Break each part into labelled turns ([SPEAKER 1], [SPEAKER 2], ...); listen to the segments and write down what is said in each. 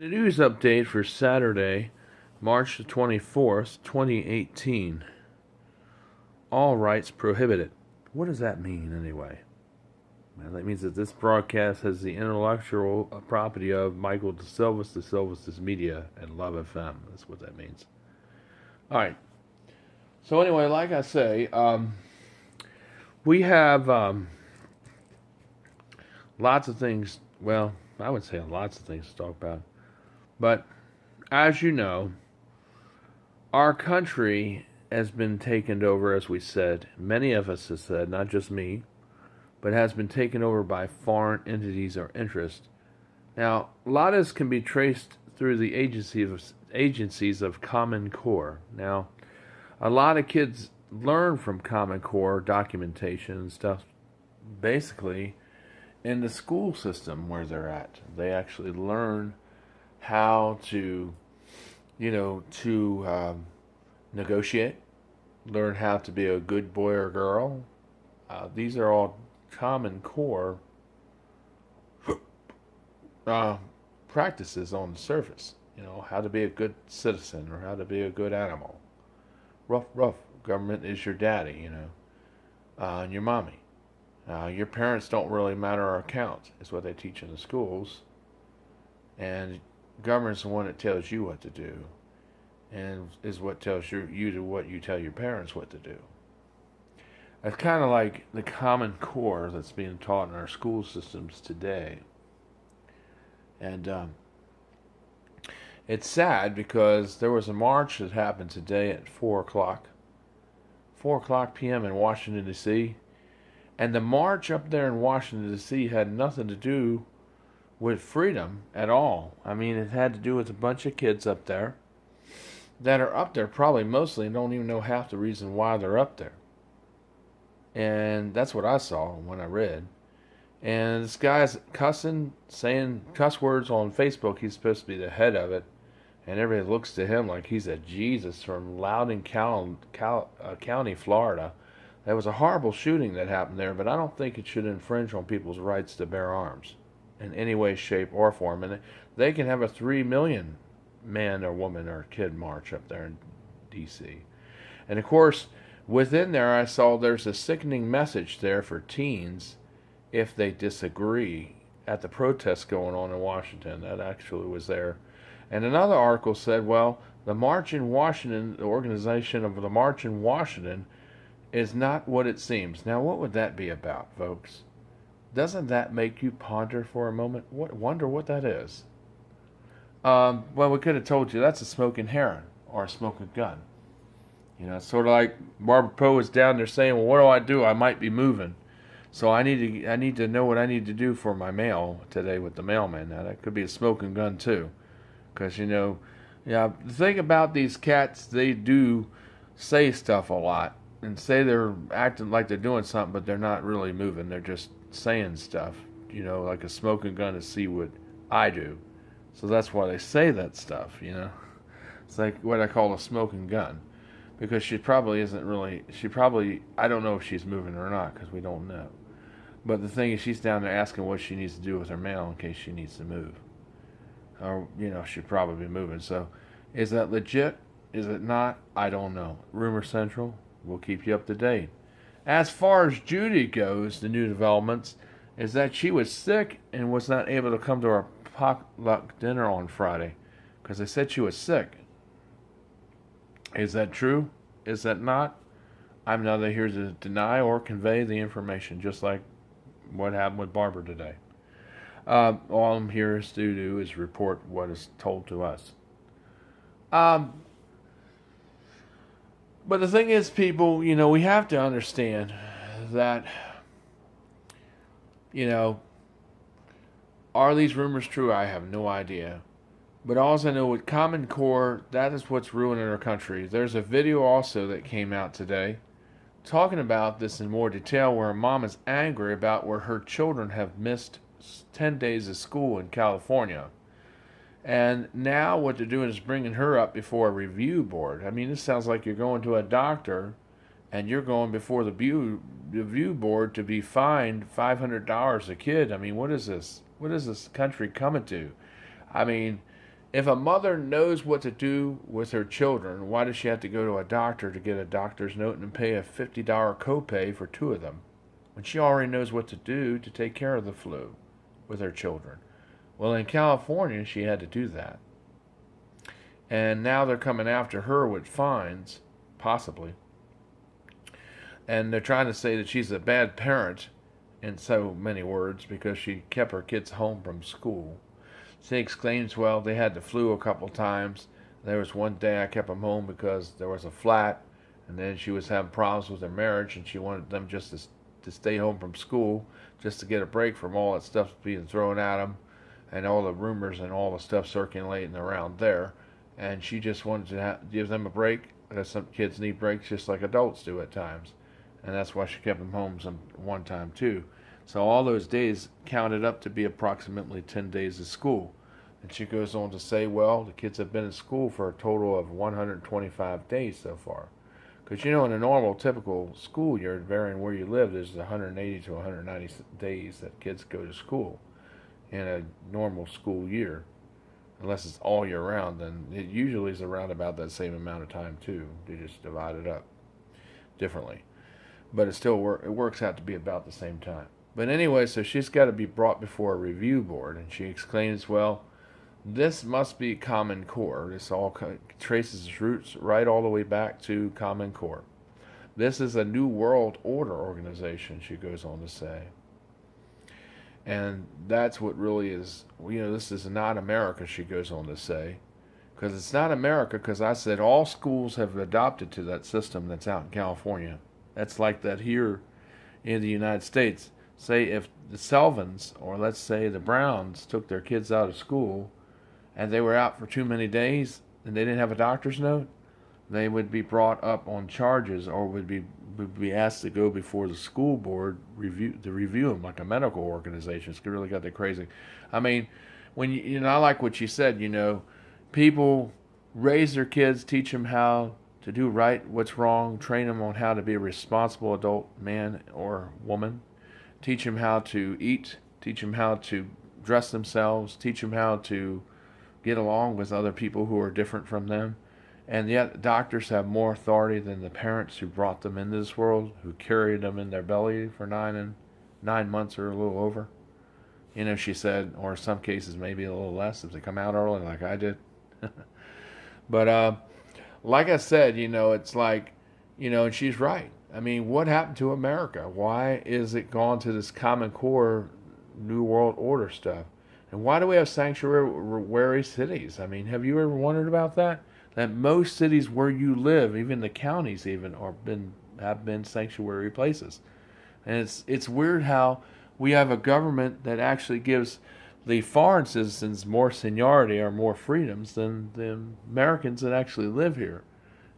[SPEAKER 1] The news update for Saturday, March the 24th, 2018. All rights prohibited. What does that mean, anyway? Well, that means that this broadcast has the intellectual property of Michael DeSilvis, DeSilvis Media, and Love FM. That's what that means. All right. So anyway, like I say, we have lots of things. Well, I would say lots of things to talk about. But as you know, our country has been taken over, as we said. Many of us have said, not just me, but has been taken over by foreign entities or interests. Now, a lot of this can be traced through the agencies of Common Core. Now, a lot of kids learn from Common Core documentation and stuff, basically, in the school system where they're at. They actually learn how to, negotiate, learn how to be a good boy or girl. These are all Common Core practices on the surface. How to be a good citizen or how to be a good animal. Rough, rough. Government is your daddy, and your mommy. Your parents don't really matter or count, is what they teach in the schools. And government's the one that tells you what to do, and is what tells you to what you tell your parents what to do. It's kind of like the Common Core that's being taught in our school systems today. And it's sad because there was a march that happened today at 4 o'clock p.m. in Washington, D.C. And the march up there in Washington, D.C. had nothing to do with freedom at all. I mean, it had to do with a bunch of kids up there that are up there probably mostly and don't even know half the reason why they're up there. And that's what I saw when I read. And this guy's cussing, saying cuss words on Facebook. He's supposed to be the head of it. And everybody looks to him like he's a Jesus from Loudoun County, Florida. There was a horrible shooting that happened there, but I don't think it should infringe on people's rights to bear arms in any way, shape, or form. And they can have a 3 million man or woman or kid march up there in D.C. And of course, within there I saw there's a sickening message there for teens if they disagree at the protests going on in Washington. That actually was there. And another article said, well, the March in Washington, the organization of the March in Washington, is not what it seems. Now, what would that be about, folks? Doesn't that make you ponder for a moment? Wonder what that is? Well, we could have told you that's a smoking heron or a smoking gun. It's sort of like Barbara Poe was down there saying, well, what do? I might be moving. So I need to know what I need to do for my mail today with the mailman. Now, that could be a smoking gun, too. Because, the thing about these cats, they do say stuff a lot and say they're acting like they're doing something, but they're not really moving. They're just saying stuff, like a smoking gun to see what I do. So that's why they say that stuff, It's like what I call a smoking gun. Because she probably isn't really, I don't know if she's moving or not, because we don't know. But the thing is, she's down there asking what she needs to do with her mail in case she needs to move. Or, she'd probably be moving. So, is that legit? Is it not? I don't know. Rumor Central, we'll keep you up to date. As far as Judy goes, the new developments is that she was sick and was not able to come to our potluck dinner on Friday because they said she was sick. Is that true? Is that not? I'm neither here to deny or convey the information, just like what happened with Barbara today. All I'm here is to do is report what is told to us. But the thing is, people, we have to understand that, are these rumors true? I have no idea. But all I know with Common Core, that is what's ruining our country. There's a video also that came out today talking about this in more detail where a mom is angry about where her children have missed 10 days of school in California. And now what they're doing is bringing her up before a review board. I mean, this sounds like you're going to a doctor and you're going before the review board to be fined $500 a kid. I mean, what is this? What is this country coming to? I mean, If a mother knows what to do with her children, why does she have to go to a doctor to get a doctor's note and pay a $50 copay for two of them when she already knows what to do to take care of the flu with her children? Well, in California, she had to do that. And now they're coming after her with fines, possibly. And they're trying to say that she's a bad parent in so many words because she kept her kids home from school. She exclaims, well, they had the flu a couple times. There was one day I kept them home because there was a flat, and then she was having problems with her marriage, and she wanted them just to stay home from school just to get a break from all that stuff being thrown at them and all the rumors and all the stuff circulating around there. And she just wanted to give them a break, because some kids need breaks just like adults do at times. And that's why she kept them home one time too. So all those days counted up to be approximately 10 days of school. And she goes on to say, well, the kids have been in school for a total of 125 days so far. Because, in a normal, typical school year, varying where you live, there's 180 to 190 days that kids go to school in a normal school year. Unless it's all year round, then it usually is around about that same amount of time too. They just divide it up differently. But it works out to be about the same time. But anyway, so she's got to be brought before a review board, and she exclaims, well, this must be Common Core. This all traces its roots right all the way back to Common Core. This is a New World Order organization, she goes on to say. And that's what really is, this is not America, she goes on to say. Because it's not America, because I said all schools have adopted to that system that's out in California. That's like that here in the United States. Say if the Selvins, or let's say the Browns, took their kids out of school and they were out for too many days and they didn't have a doctor's note, they would be brought up on charges or would be asked to go before the school board to review them, like a medical organization. It's really got that crazy. I mean, when I like what you said. People raise their kids, teach them how to do right, what's wrong, train them on how to be a responsible adult man or woman, teach them how to eat, teach them how to dress themselves, teach them how to get along with other people who are different from them. And yet doctors have more authority than the parents who brought them into this world, who carried them in their belly for 9 months or a little over. She said, or in some cases maybe a little less if they come out early like I did. But like I said, it's like, and she's right. I mean, what happened to America? Why is it gone to this Common Core New World Order stuff? And why do we have sanctuary cities? I mean, have you ever wondered about that? That most cities where you live, even the counties even, have been sanctuary places. And it's weird how we have a government that actually gives the foreign citizens more seniority or more freedoms than the Americans that actually live here.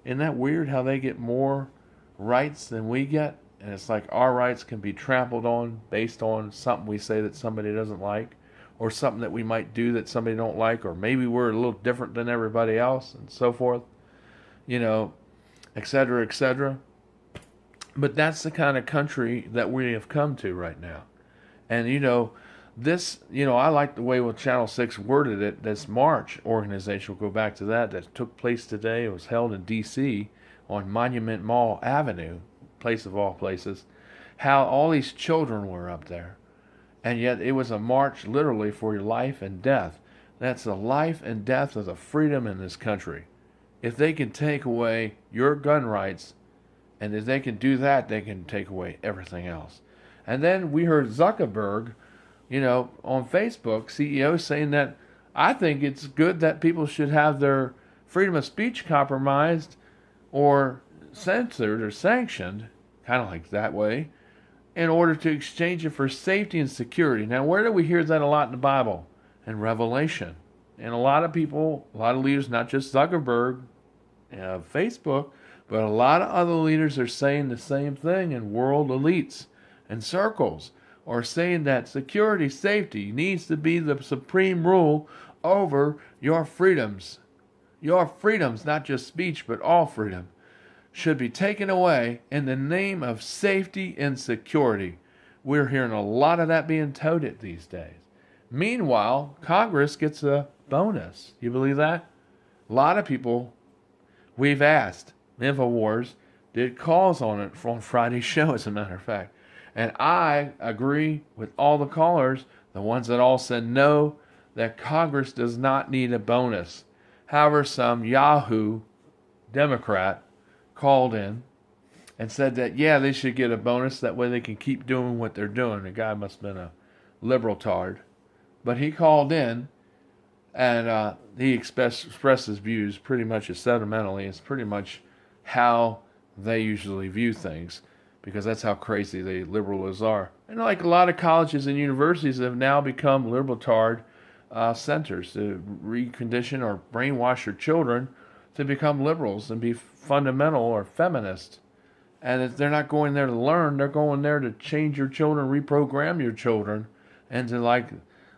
[SPEAKER 1] Isn't that weird how they get more rights than we get? And it's like our rights can be trampled on based on something we say that somebody doesn't like, or something that we might do that somebody don't like, or maybe we're a little different than everybody else, and so forth, et cetera, et cetera. But that's the kind of country that we have come to right now. And, this, I like the way Channel 6 worded it. This March organization, we'll go back to that took place today. It was held in D.C. on Monument Mall Avenue, place of all places, how all these children were up there. And yet it was a march literally for your life and death. That's the life and death of the freedom in this country. If they can take away your gun rights, and if they can do that, they can take away everything else. And then we heard Zuckerberg, on Facebook, CEO saying that I think it's good that people should have their freedom of speech compromised or censored or sanctioned, kind of like that way, in order to exchange it for safety and security. Now, where do we hear that a lot in the Bible? In Revelation. And a lot of people, a lot of leaders, not just Zuckerberg, Facebook, but a lot of other leaders are saying the same thing in world elites and circles, are saying that security, safety needs to be the supreme rule over your freedoms. Your freedoms, not just speech, but all freedom, should be taken away in the name of safety and security. We're hearing a lot of that being touted these days. Meanwhile, Congress gets a bonus. You believe that? A lot of people, we've asked. InfoWars did calls on it on Friday's show, as a matter of fact. And I agree with all the callers, the ones that all said no, that Congress does not need a bonus. However, some Yahoo Democrat called in and said that, yeah, they should get a bonus. That way they can keep doing what they're doing. The guy must have been a liberal tard. But he called in and he expressed his views pretty much as sentimentally. It's pretty much how they usually view things, because that's how crazy the liberals are. And like a lot of colleges and universities have now become liberal tard centers to recondition or brainwash your children to become liberals and be fundamental or feminist. And they're not going there to learn, they're going there to change your children, reprogram your children into like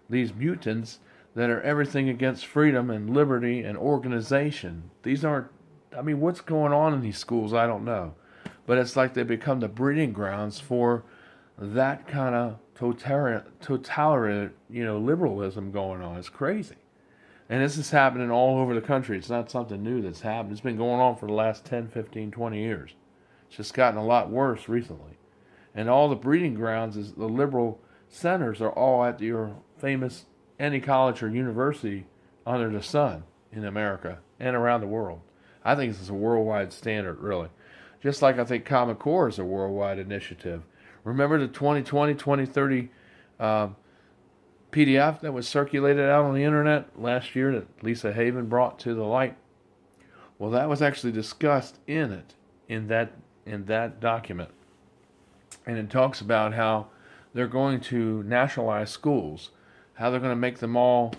[SPEAKER 1] these mutants that are everything against freedom and liberty and organization. These aren't, I mean, what's going on in these schools, I don't know. But it's like they become the breeding grounds for that kind of totalitarian, liberalism going on. It's crazy. And this is happening all over the country. It's not something new that's happened. It's been going on for the last 10, 15, 20 years. It's just gotten a lot worse recently. And all the breeding grounds, is the liberal centers, are all at your famous any college or university under the sun in America and around the world. I think this is a worldwide standard, really. Just like I think Common Core is a worldwide initiative. Remember the 2020-2030 PDF that was circulated out on the internet last year that Lisa Haven brought to the light? Well, that was actually discussed in that document. And it talks about how they're going to nationalize schools, how they're going to make them all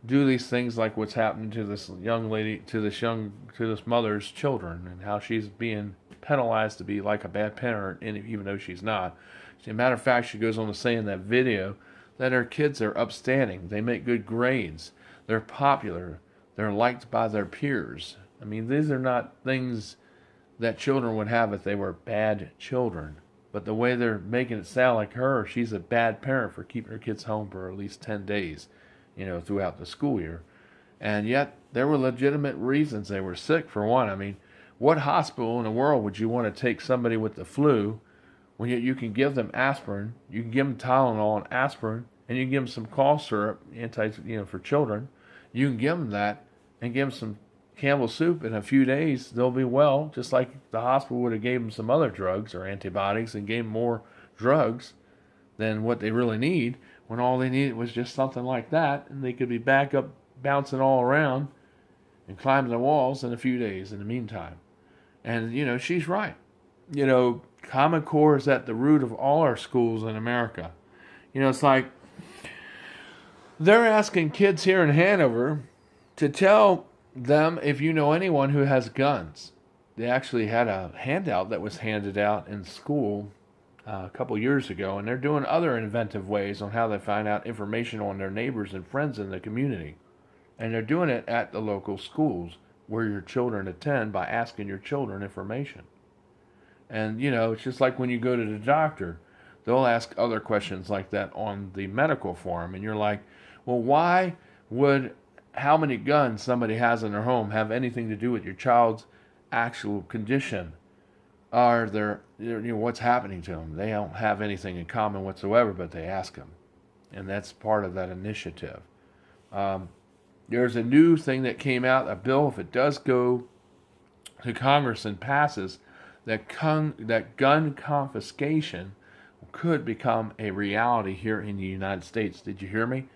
[SPEAKER 1] do these things like what's happened to this young lady, to this mother's children, and how she's being penalized to be like a bad parent, even though she's not. As a matter of fact, she goes on to say in that video that her kids are upstanding. They make good grades. They're popular. They're liked by their peers. I mean, these are not things that children would have if they were bad children. But the way they're making it sound like she's a bad parent for keeping her kids home for at least 10 days, throughout the school year. And yet, there were legitimate reasons. They were sick, for one. I mean, what hospital in the world would you want to take somebody with the flu when you can give them aspirin, you can give them Tylenol and aspirin, and you can give them some cough syrup, for children. You can give them that and give them some Campbell's soup. In a few days, they'll be well, just like the hospital would have gave them some other drugs or antibiotics and gave them more drugs than what they really need, when all they needed was just something like that, and they could be back up bouncing all around and climbing the walls in a few days in the meantime. And, she's right. Common Core is at the root of all our schools in America. It's like they're asking kids here in Hanover to tell them if you know anyone who has guns. They actually had a handout that was handed out in school a couple years ago, and they're doing other inventive ways on how they find out information on their neighbors and friends in the community. And they're doing it at the local schools where your children attend by asking your children information. And, it's just like when you go to the doctor, they'll ask other questions like that on the medical form. And you're like, well, why would how many guns somebody has in their home have anything to do with your child's actual condition? Are there, what's happening to them? They don't have anything in common whatsoever, but they ask them. And that's part of that initiative. There's a new thing that came out, a bill, if it does go to Congress and passes, that gun confiscation could become a reality here in the United States. Did you hear me?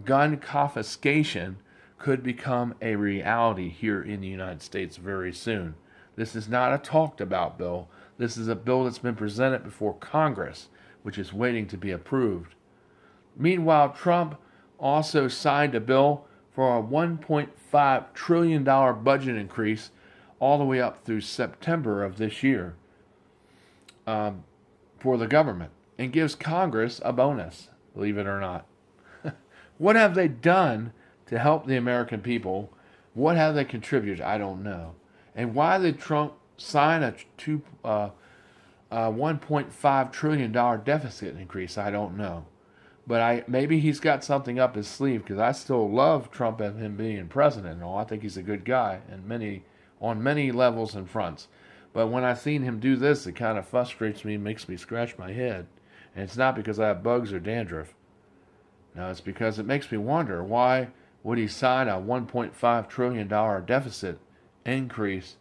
[SPEAKER 1] Gun confiscation could become a reality here in the United States very soon. This is not a talked about bill. This is a bill that's been presented before Congress, which is waiting to be approved. Meanwhile, Trump also signed a bill for a $1.5 trillion budget increase all the way up through September of this year for the government, and gives Congress a bonus, believe it or not. What have they done to help the American people? What have they contributed? I don't know. And why did Trump sign a $1.5 trillion deficit increase? I don't know. But maybe he's got something up his sleeve, because I still love Trump and him being president and all. I think he's a good guy on many levels and fronts. But when I've seen him do this, it kind of frustrates me and makes me scratch my head. And it's not because I have bugs or dandruff. No, it's because it makes me wonder, why would he sign a $1.5 trillion deficit increase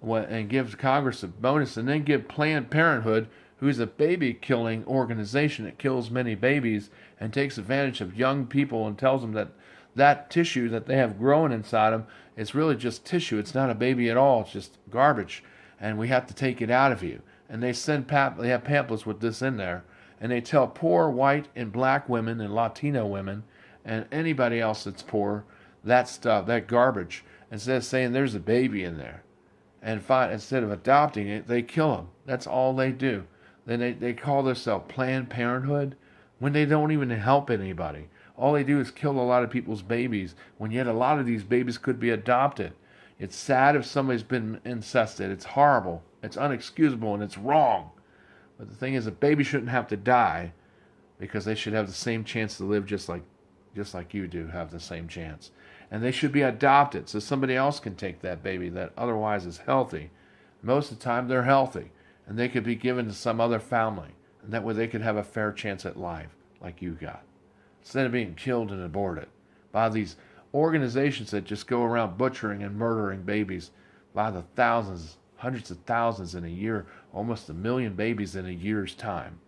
[SPEAKER 1] and give Congress a bonus, and then give Planned Parenthood, who's a baby-killing organization that kills many babies and takes advantage of young people and tells them that that tissue that they have growing inside them is really just tissue. It's not a baby at all. It's just garbage, and we have to take it out of you. And they they have pamphlets with this in there, and they tell poor white and black women and Latino women and anybody else that's poor that stuff, that garbage, instead of saying there's a baby in there. And instead of adopting it, they kill them. That's all they do. Then they call themselves Planned Parenthood when they don't even help anybody. All they do is kill a lot of people's babies, when yet a lot of these babies could be adopted. It's sad if somebody's been incested. It's horrible. It's unexcusable, and it's wrong. But the thing is, a baby shouldn't have to die, because they should have the same chance to live just like you do, have the same chance. And they should be adopted so somebody else can take that baby that otherwise is healthy. Most of the time they're healthy, and they could be given to some other family, and that way they could have a fair chance at life like you got, instead of being killed and aborted by these organizations that just go around butchering and murdering babies by the thousands, hundreds of thousands in a year, almost 1 million babies in a year's time.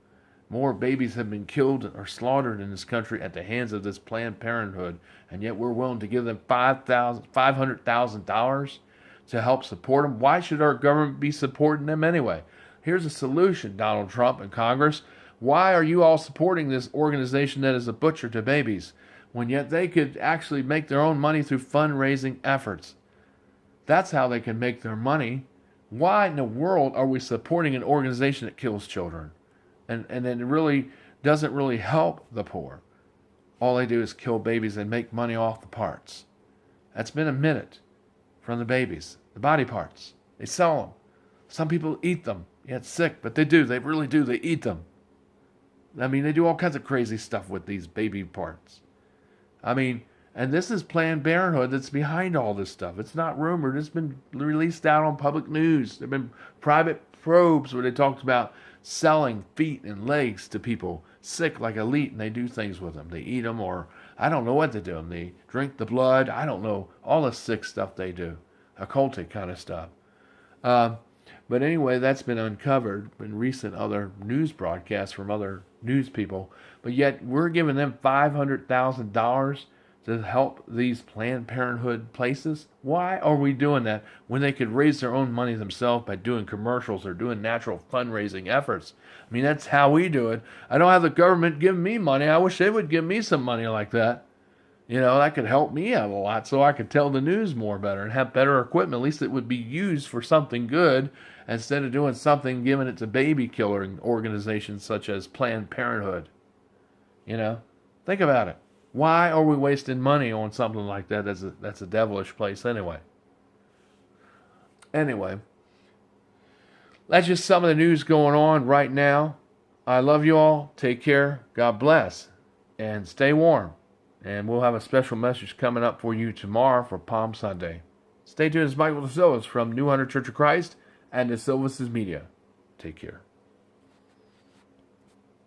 [SPEAKER 1] More babies have been killed or slaughtered in this country at the hands of this Planned Parenthood, and yet we're willing to give them $500,000 to help support them. Why should our government be supporting them anyway? Here's a solution, Donald Trump and Congress. Why are you all supporting this organization that is a butcher to babies, when yet they could actually make their own money through fundraising efforts? That's how they can make their money. Why in the world are we supporting an organization that kills children? And it really doesn't really help the poor. All they do is kill babies and make money off the parts. That's been admitted from the babies, the body parts. They sell them. Some people eat them. Yeah, it's sick, but they do. They really do. They eat them. I mean, they do all kinds of crazy stuff with these baby parts. I mean, and this is Planned Parenthood that's behind all this stuff. It's not rumored. It's been released out on public news. There have been private probes where they talked about selling feet and legs to people sick like elite, and they do things with them. They eat them, or I don't know what they do. They drink the blood. I don't know. All the sick stuff they do. Occultic kind of stuff. But anyway, that's been uncovered in recent other news broadcasts from other news people. But yet we're giving them $500,000 to help these Planned Parenthood places. Why are we doing that when they could raise their own money themselves by doing commercials or doing natural fundraising efforts? I mean, that's how we do it. I don't have the government give me money. I wish they would give me some money like that. You know, that could help me out a lot so I could tell the news more better and have better equipment. At least it would be used for something good instead of doing something, giving it to baby killing organizations such as Planned Parenthood. You know, think about it. Why are we wasting money on something like that? That's a devilish place anyway. Anyway, that's just some of the news going on right now. I love you all. Take care. God bless. And stay warm. And we'll have a special message coming up for you tomorrow for Palm Sunday. Stay tuned. It's Michael DeSilvas from New Hunter Church of Christ and DeSilvas Media. Take care.